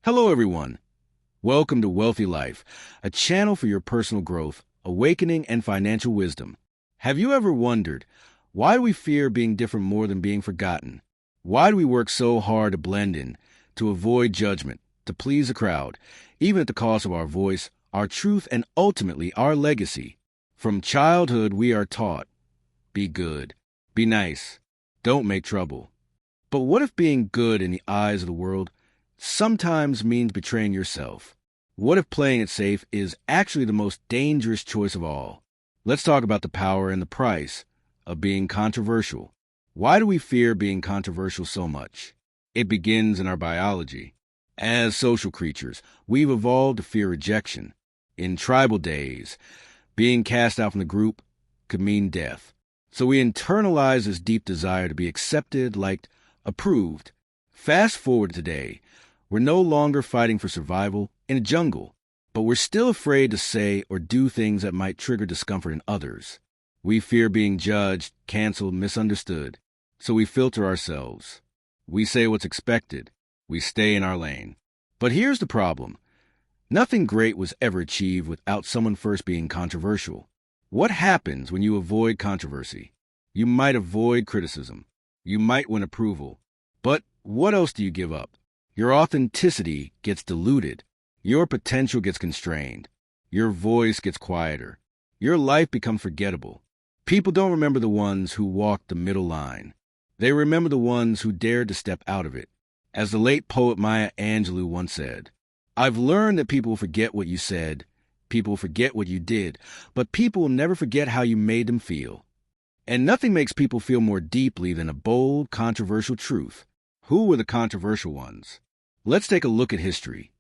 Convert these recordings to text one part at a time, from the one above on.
Hello, everyone. Welcome to Wealthy Life, a channel for your personal growth, awakening, and financial wisdom. Have you ever wondered, why do we fear being different more than being forgotten? Why do we work so hard to blend in, to avoid judgment, to please the crowd, even at the cost of our voice, our truth, and ultimately our legacy? From childhood, we are taught, be good, be nice, don't make trouble. But what if being good in the eyes of the world sometimes means betraying yourself? What if playing it safe is actually the most dangerous choice of all? Let's talk about the power and the price of being controversial. Why do we fear being controversial so much? It begins in our biology. As social creatures, we've evolved to fear rejection. In tribal days, being cast out from the group could mean death. So we internalize this deep desire to be accepted, liked, approved. Fast forward today, we're no longer fighting for survival in a jungle, but we're still afraid to say or do things that might trigger discomfort in others. We fear being judged, canceled, misunderstood, so we filter ourselves. We say what's expected. We stay in our lane. But here's the problem. Nothing great was ever achieved without someone first being controversial. What happens when you avoid controversy? You might avoid criticism. You might win approval. But what else do you give up? Your authenticity gets diluted. Your potential gets constrained. Your voice gets quieter. Your life becomes forgettable. People don't remember the ones who walked the middle line. They remember the ones who dared to step out of it. As the late poet Maya Angelou once said, "I've learned that people forget what you said, people forget what you did, but people will never forget how you made them feel." And nothing makes people feel more deeply than a bold, controversial truth. Who were the controversial ones? Let's take a look at history,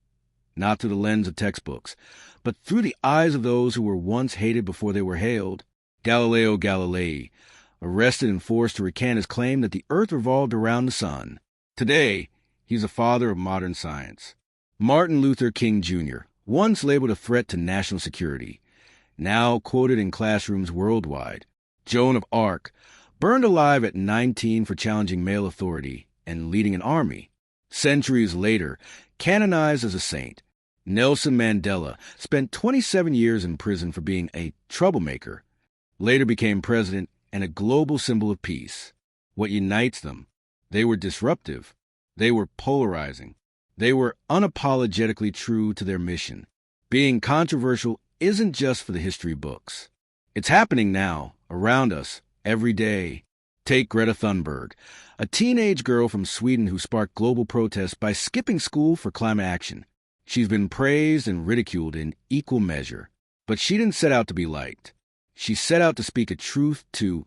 not through the lens of textbooks, but through the eyes of those who were once hated before they were hailed. Galileo Galilei, arrested and forced to recant his claim that the earth revolved around the sun. Today, he's a father of modern science. Martin Luther King Jr., once labeled a threat to national security, now quoted in classrooms worldwide. Joan of Arc, burned alive at 19 for challenging male authority and leading an army. Centuries later, canonized as a saint. Nelson Mandela spent 27 years in prison for being a troublemaker, later became president and a global symbol of peace. What unites them? They were disruptive. They were polarizing. They were unapologetically true to their mission. Being controversial isn't just for the history books. It's happening now, around us, every day. Take Greta Thunberg, a teenage girl from Sweden who sparked global protests by skipping school for climate action. She's been praised and ridiculed in equal measure. But she didn't set out to be liked. She set out to speak a truth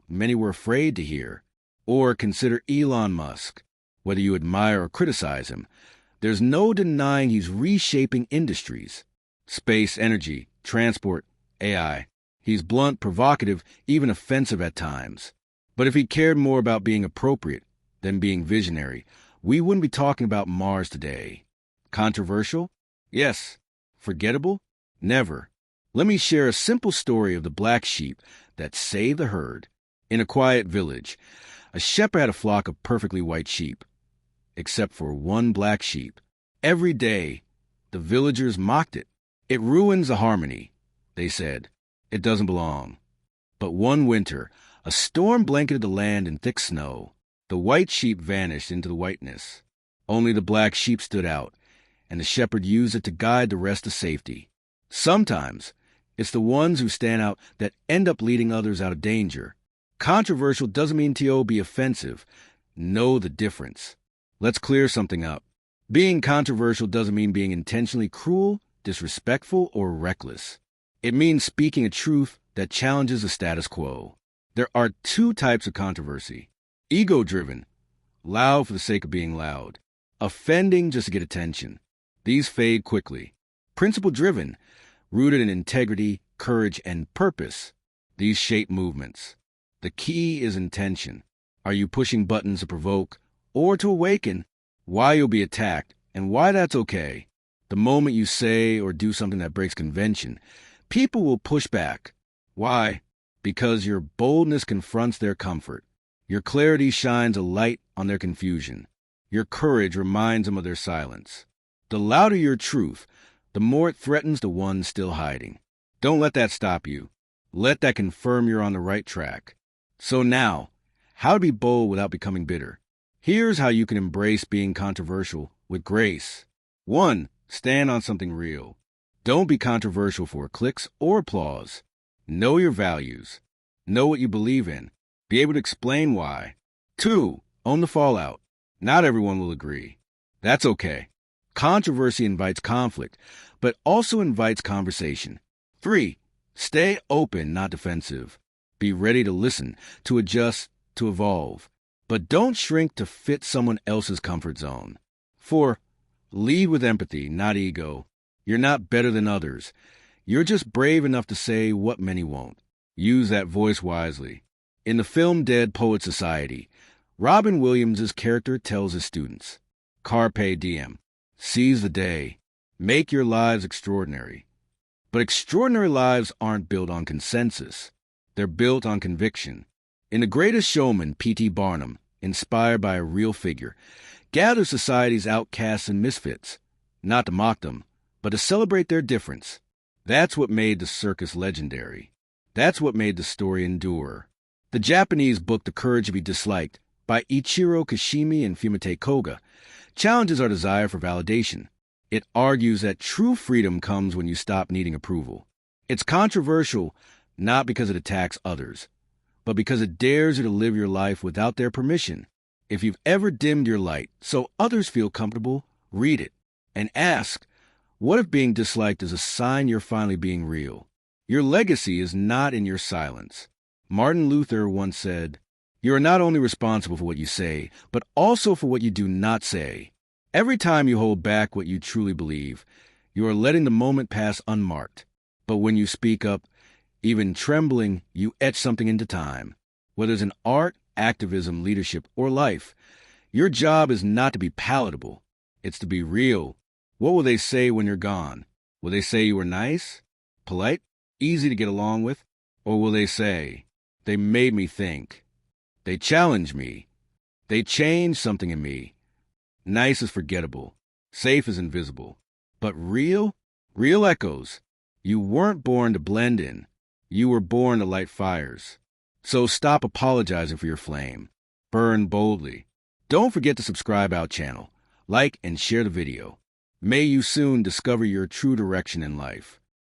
many were afraid to hear. Or consider Elon Musk. Whether you admire or criticize him, there's no denying he's reshaping industries. Space, energy, transport, AI. He's blunt, provocative, even offensive at times. But if he cared more about being appropriate than being visionary, we wouldn't be talking about Mars today. Controversial? Yes. Forgettable? Never. Let me share a simple story of the black sheep that saved the herd. In a quiet village, a shepherd had a flock of perfectly white sheep, except for one black sheep. Every day, the villagers mocked it. "It ruins the harmony," they said. "It doesn't belong." But one winter, a storm blanketed the land in thick snow. The white sheep vanished into the whiteness. Only the black sheep stood out, and the shepherd used it to guide the rest to safety. Sometimes, it's the ones who stand out that end up leading others out of danger. Controversial doesn't mean to be offensive. Know the difference. Let's clear something up. Being controversial doesn't mean being intentionally cruel, disrespectful, or reckless. It means speaking a truth that challenges the status quo. There are two types of controversy. Ego-driven, loud for the sake of being loud. Offending just to get attention. These fade quickly. Principle-driven, rooted in integrity, courage, and purpose. These shape movements. The key is intention. Are you pushing buttons to provoke or to awaken? Why you'll be attacked and why that's okay. The moment you say or do something that breaks convention, people will push back. Why? Because your boldness confronts their comfort. Your clarity shines a light on their confusion. Your courage reminds them of their silence. The louder your truth, the more it threatens the one still hiding. Don't let that stop you. Let that confirm you're on the right track. So now, how to be bold without becoming bitter. Here's how you can embrace being controversial with grace. 1. Stand on something real. Don't be controversial for clicks or applause. Know your values. Know what you believe in. Be able to explain why. 2. Own the fallout. Not everyone will agree. That's okay. Controversy invites conflict, but also invites conversation. 3. Stay open, not defensive. Be ready to listen, to adjust, to evolve. But don't shrink to fit someone else's comfort zone. 4. Lead with empathy, not ego. You're not better than others. You're just brave enough to say what many won't. Use that voice wisely. In the film Dead Poets Society, Robin Williams' character tells his students, Carpe diem. Seize the day. Make your lives extraordinary. But extraordinary lives aren't built on consensus. They're built on conviction. In The Greatest Showman, P.T. Barnum, inspired by a real figure, gathers society's outcasts and misfits, not to mock them, but to celebrate their difference. That's what made the circus legendary. That's what made the story endure. The Japanese book The Courage to be Disliked by Ichiro Kashimi and Fumite Koga challenges our desire for validation. It argues that true freedom comes when you stop needing approval. It's controversial not because it attacks others, but because it dares you to live your life without their permission. If you've ever dimmed your light so others feel comfortable, read it and ask, what if being disliked is a sign you're finally being real? Your legacy is not in your silence. Martin Luther once said, "You are not only responsible for what you say, but also for what you do not say." Every time you hold back what you truly believe, you are letting the moment pass unmarked. But when you speak up, even trembling, you etch something into time. Whether it's in art, activism, leadership, or life, your job is not to be palatable. It's to be real. What will they say when you're gone? Will they say you were nice, polite, easy to get along with? Or will they say, they made me think, they challenged me, they changed something in me? Nice is forgettable, safe is invisible. But real? Real echoes. You weren't born to blend in. You were born to light fires. So stop apologizing for your flame. Burn boldly. Don't forget to subscribe our channel, like and share the video. May you soon discover your true direction in life.